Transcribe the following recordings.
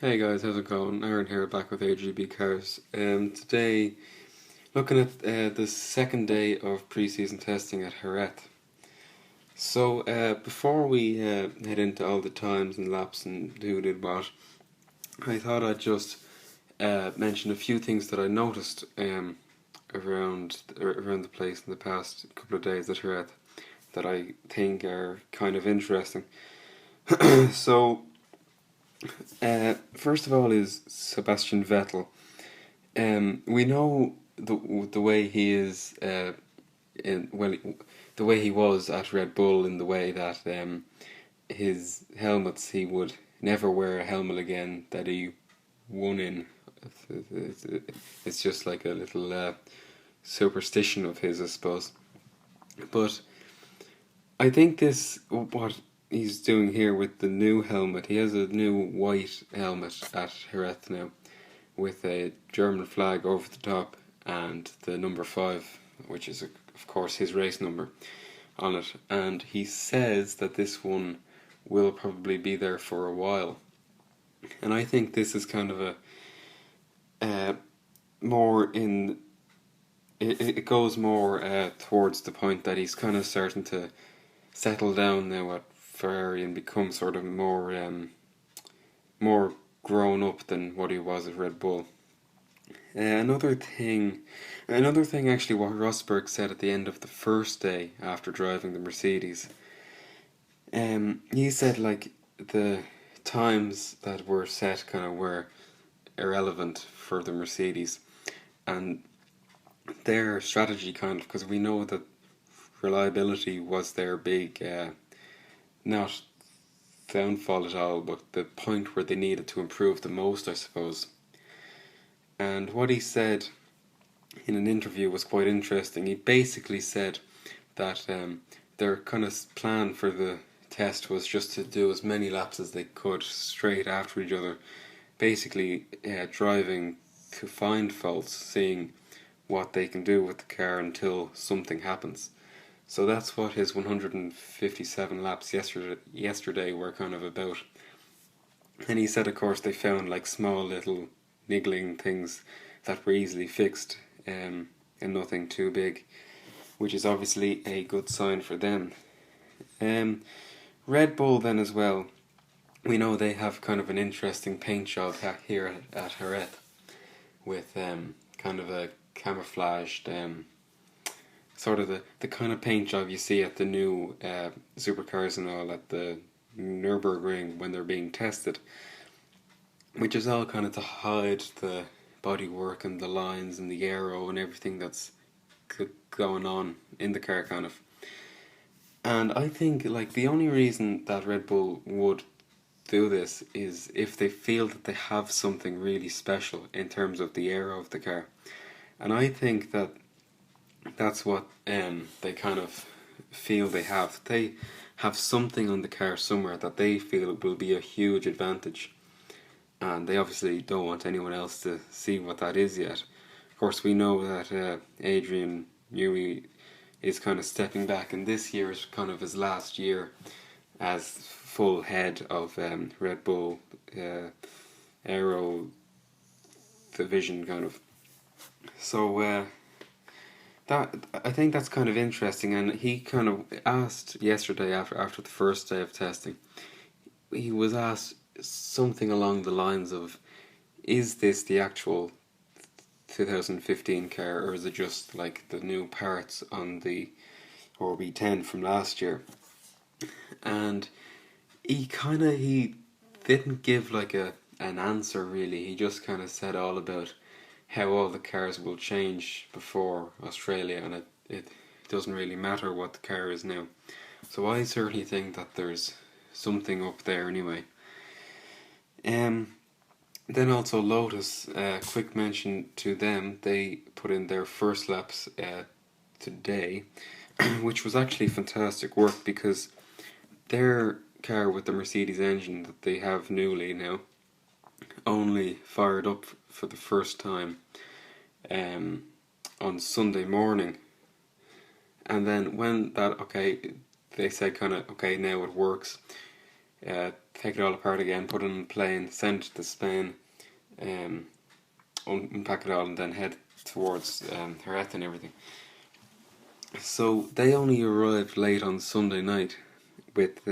Hey guys, how's it going? Aaron here, back with AGB Cars. Today, looking at the second day of pre-season testing at Jerez. So, before we head into all the times and laps and who did what, I thought I'd just mention a few things that I noticed around the place in the past couple of days at Jerez that I think are kind of interesting. So, first of all is Sebastian Vettel. We know the way he is in well the way he was at Red Bull, in the way that his helmets, he would never wear a helmet again that he won in. It's just like a little superstition of his, I suppose. But I think what he's doing here with the new helmet, he has a new white helmet at Jerez now, with a German flag over the top and the number 5, which is of course his race number, on it. And he says that this one will probably be there for a while. And I think this is kind of a more in it goes more towards the point that he's kind of starting to settle down now at Ferrari and become sort of more grown up than what he was at Red Bull. Another thing actually, what Rosberg said at the end of the first day after driving the Mercedes. He said like the times that were set kind of were irrelevant for the Mercedes, and their strategy kind of, because we know that reliability was their big not downfall at all, but the point where they needed to improve the most, I suppose. And what he said in an interview was quite interesting. He basically said that their kind of plan for the test was just to do as many laps as they could straight after each other, basically driving to find faults, seeing what they can do with the car until something happens. So that's what his 157 laps yesterday were kind of about. And he said, of course, they found like small little niggling things that were easily fixed, and nothing too big, which is obviously a good sign for them. Red Bull then as well, we know they have kind of an interesting paint job here at Jerez, with kind of a camouflaged sort of the kind of paint job you see at the new supercars and all at the Nürburgring when they're being tested, which is all kind of to hide the bodywork and the lines and the aero and everything that's going on in the car, kind of. And I think like the only reason that Red Bull would do this is if they feel that they have something really special in terms of the aero of the car. And I think that that's what they kind of feel they have. They have something on the car somewhere that they feel will be a huge advantage, and they obviously don't want anyone else to see what that is yet. Of course, we know that Adrian Newey is kind of stepping back, and this year is kind of his last year as full head of Red Bull Aero division, kind of. So that, I think that's kind of interesting. And he kind of asked yesterday after the first day of testing, he was asked something along the lines of, is this the actual 2015 car, or is it just like the new parts on the RB10 from last year? And he didn't give like an answer really. He just kind of said all about how all the cars will change before Australia, and it doesn't really matter what the car is now. So I certainly think that there's something up there anyway. Then also Lotus, quick mention to them, they put in their first laps today, which was actually fantastic work, because their car with the Mercedes engine that they have newly now only fired up for the first time on Sunday morning. And then when that, they said kind of, okay, now it works. take it all apart again, put it in a plane, send it to Spain, unpack it all, and then head towards Jerez and everything. So they only arrived late on Sunday night with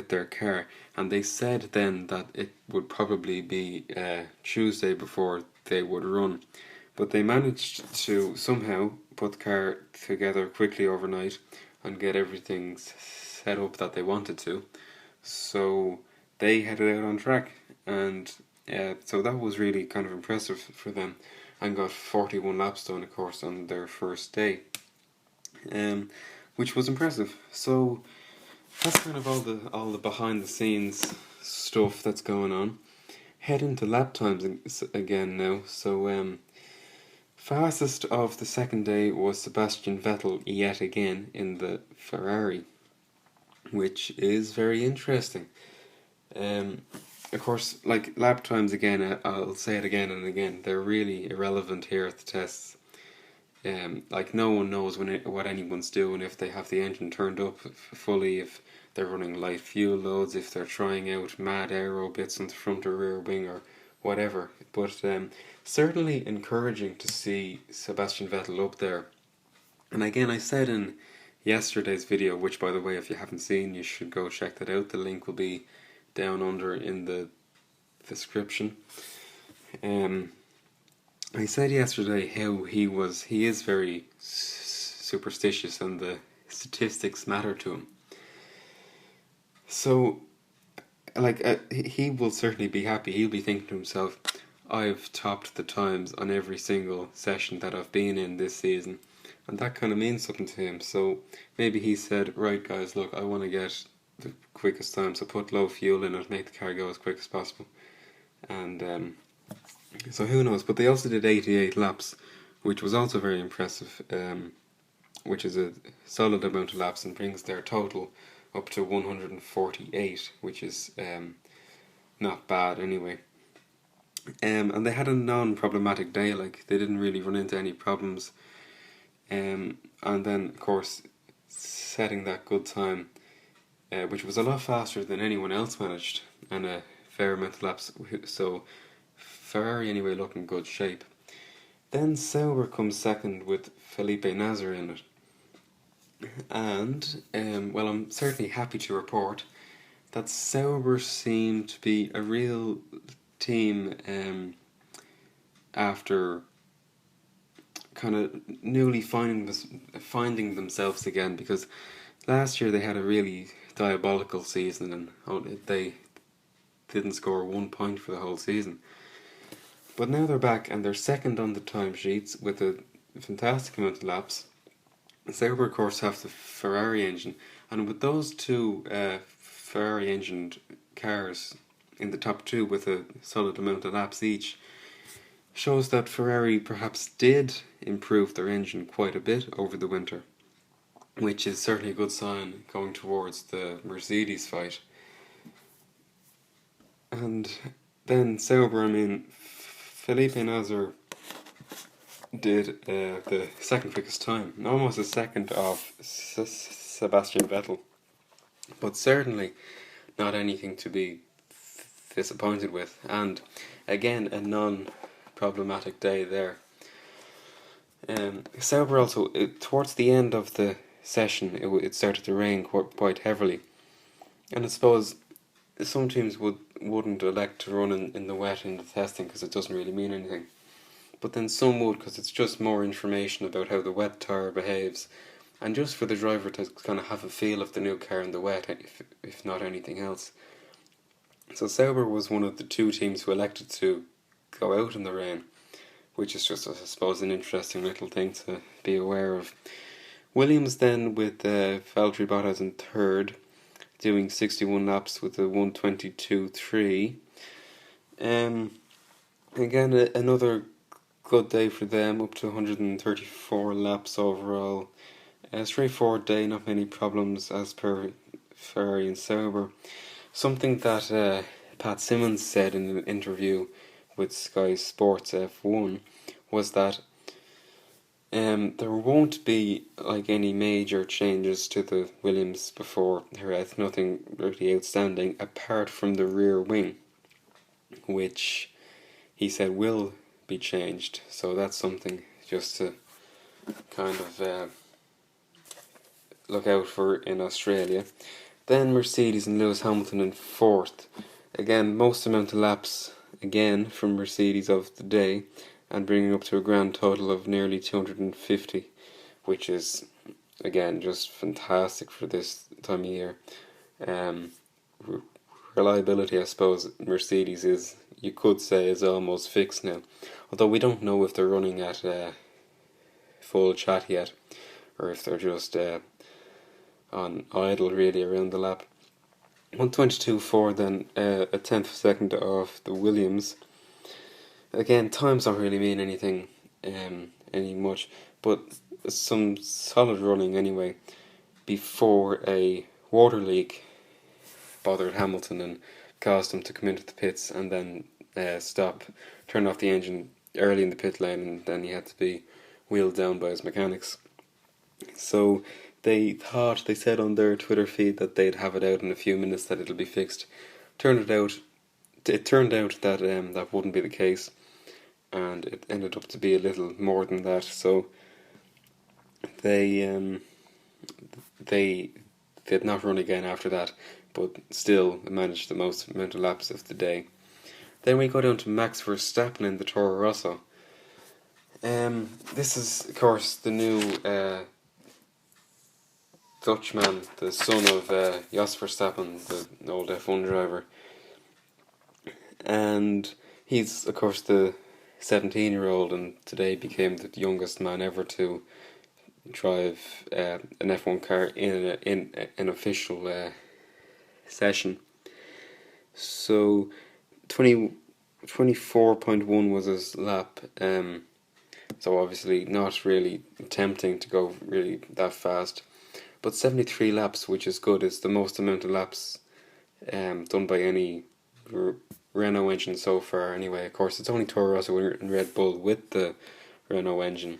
their car, and they said then that it would probably be Tuesday before they would run, but they managed to somehow put the car together quickly overnight and get everything set up that they wanted to. So they headed out on track, and so that was really kind of impressive for them, and got 41 laps done, of course, on their first day, which was impressive. So that's kind of all the behind the scenes stuff that's going on. Head into lap times again now. So fastest of the second day was Sebastian Vettel yet again in the Ferrari, which is very interesting. Of course, like lap times again, I'll say it again and again, they're really irrelevant here at the tests. Like no one knows what anyone's doing, if they have the engine turned up fully, if they're running light fuel loads, if they're trying out mad aero bits on the front or rear wing or whatever. But certainly encouraging to see Sebastian Vettel up there. And again, I said in yesterday's video, which by the way, if you haven't seen, you should go check that out. The link will be down under in the description. I said yesterday how he is very superstitious and the statistics matter to him. So, like, he will certainly be happy. He'll be thinking to himself, I've topped the times on every single session that I've been in this season. And that kind of means something to him. So maybe he said, right guys, look, I want to get the quickest time, so put low fuel in it, make the car go as quick as possible. And so who knows, but they also did 88 laps, which was also very impressive, which is a solid amount of laps and brings their total up to 148, which is not bad anyway. And they had a non-problematic day, like they didn't really run into any problems. And then of course setting that good time, which was a lot faster than anyone else managed, and a fair amount of laps, so Ferrari anyway look in good shape. Then Sauber comes second with Felipe Nasr in it. And, well, I'm certainly happy to report that Sauber seem to be a real team after kind of newly finding themselves again, because last year they had a really diabolical season and they didn't score 1 point for the whole season. But now they're back and they're second on the timesheets with a fantastic amount of laps. Sauber, of course, have the Ferrari engine, and with those two Ferrari engined cars in the top two with a solid amount of laps each, shows that Ferrari perhaps did improve their engine quite a bit over the winter, which is certainly a good sign going towards the Mercedes fight. And then Sauber, I mean, Felipe Nasr did the second quickest time, almost a second off Sebastian Vettel, but certainly not anything to be disappointed with. And again, a non-problematic day there. Sauber also, towards the end of the session, it started to rain quite heavily, and I suppose some teams wouldn't elect to run in the wet in the testing because it doesn't really mean anything. But then some would, because it's just more information about how the wet tyre behaves, and just for the driver to kind of have a feel of the new car in the wet, if not anything else. So Sauber was one of the two teams who elected to go out in the rain, which is just, I suppose, an interesting little thing to be aware of. Williams then with Valtteri Bottas in third, doing 61 laps with a 1:22.3. Again, another good day for them, up to 134 laps overall. A straightforward day, not many problems as per Ferrari and Sauber. Something that Pat Simmons said in an interview with Sky Sports F1 was that There won't be like any major changes to the Williams before Jerez, nothing really outstanding apart from the rear wing, which he said will be changed. So that's something just to kind of look out for in Australia. Then Mercedes and Lewis Hamilton in fourth. Again, most amount of laps again from Mercedes of the day, and bringing up to a grand total of nearly 250, which is again just fantastic for this time of year. Um, Reliability, I suppose, Mercedes is, you could say, is almost fixed now. Although we don't know if they're running at full chat yet, or if they're just on idle really around the lap. 1:22.4 then, a tenth of a second off the Williams. Again, times don't really mean anything any much, but some solid running anyway before a water leak bothered Hamilton and caused him to come into the pits and then turn off the engine early in the pit lane, and then he had to be wheeled down by his mechanics. So they said on their Twitter feed that they'd have it out in a few minutes, that it'll be fixed. It turned out that that wouldn't be the case, and it ended up to be a little more than that. So they did not run again after that, but still managed the most amount of laps of the day. Then we go down to Max Verstappen in the Toro Rosso. This is, of course, the new Dutchman, the son of Jos Verstappen, the old F1 driver. And he's, of course, the 17-year-old, and today became the youngest man ever to drive an F1 car in an official session. So 24.1 was his lap. So obviously not really tempting to go really that fast. But 73 laps, which is good, is the most amount of laps done by any Renault engine so far anyway. Of course, it's only Toro Rosso and Red Bull with the Renault engine.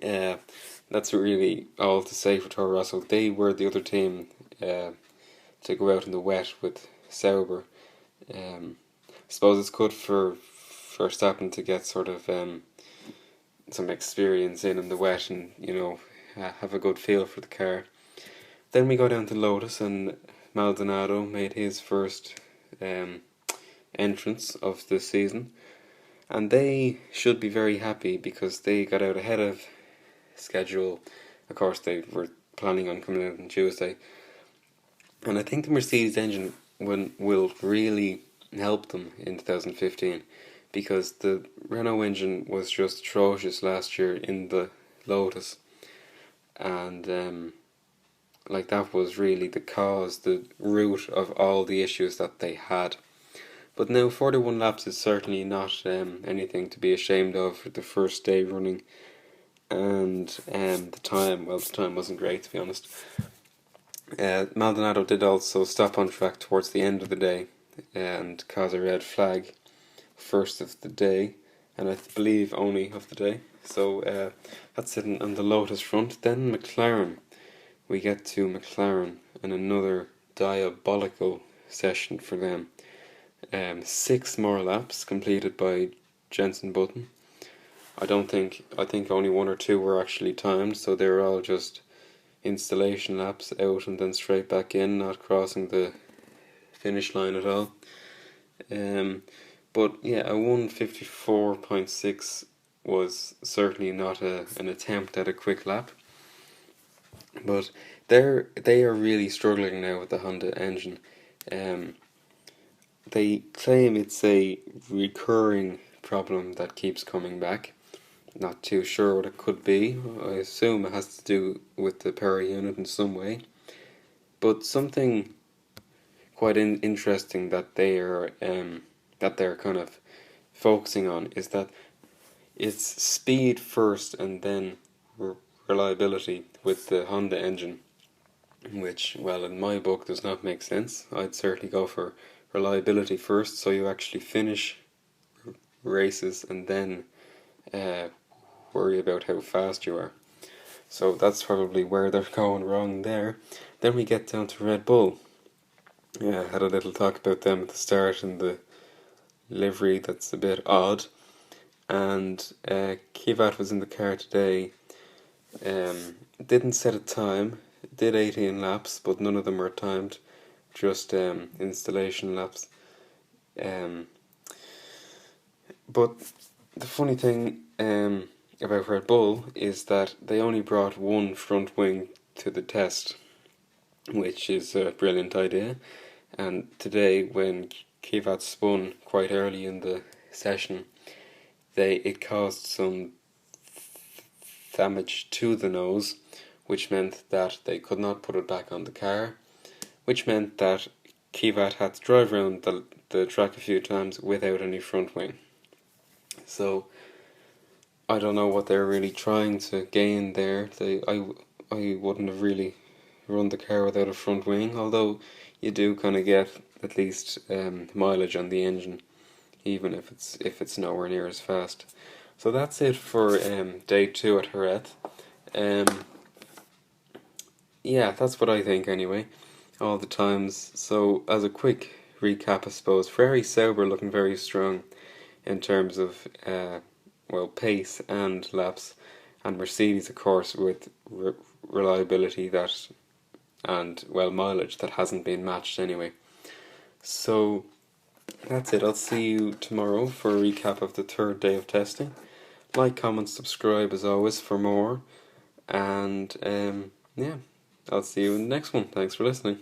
That's really all to say for Toro Rosso. They were the other team to go out in the wet with Sauber. I suppose it's good for Verstappen to get sort of some experience in the wet, and have a good feel for the car. Then we go down to Lotus, and Maldonado made his first entrance of the season, and they should be very happy because they got out ahead of schedule. Of course, they were planning on coming out on Tuesday, and I think the Mercedes engine will really help them in 2015, because the Renault engine was just atrocious last year in the Lotus, and that was really the root of all the issues that they had. But now 41 laps is certainly not anything to be ashamed of for the first day running, and the time wasn't great, to be honest. Maldonado did also stop on track towards the end of the day and cause a red flag, first of the day, and I believe only of the day. So that's it on the Lotus front. Then McLaren. We get to McLaren and another diabolical session for them. 6 more laps completed by Jenson Button. I think only 1 or 2 were actually timed, so they were all just installation laps out and then straight back in, not crossing the finish line at all. But yeah, a 1:54.6 was certainly not an attempt at a quick lap. But they are really struggling now with the Honda engine. They claim it's a recurring problem that keeps coming back. Not too sure what it could be. I assume it has to do with the power unit in some way. But something quite interesting that they're kind of focusing on is that it's speed first and then reliability with the Honda engine, which, well, in my book does not make sense. I'd certainly go for reliability first, so you actually finish races and then worry about how fast you are. So that's probably where they're going wrong there. Then we get down to Red Bull. Yeah, I had a little talk about them at the start and the livery that's a bit odd. And Kvyat was in the car today. Didn't set a time. Did 18 laps, but none of them were timed. Just installation laps. But the funny thing about Red Bull is that they only brought one front wing to the test, which is a brilliant idea. And today, when Kvyat spun quite early in the session, it caused some damage to the nose, which meant that they could not put it back on the car, which meant that Kvyat had to drive around the track a few times without any front wing. So I don't know what they're really trying to gain there. I wouldn't have really run the car without a front wing, although you do kind of get at least mileage on the engine, even if it's nowhere near as fast. So that's it for day 2 at Jerez. Yeah, that's what I think anyway, all the times. So as a quick recap, I suppose, Ferrari Sauber looking very strong in terms of pace and laps, and Mercedes, of course, with reliability and mileage that hasn't been matched anyway. So that's it. I'll see you tomorrow for a recap of the 3rd day of testing. Like, comment, subscribe as always for more, and yeah, I'll see you in the next one. Thanks for listening.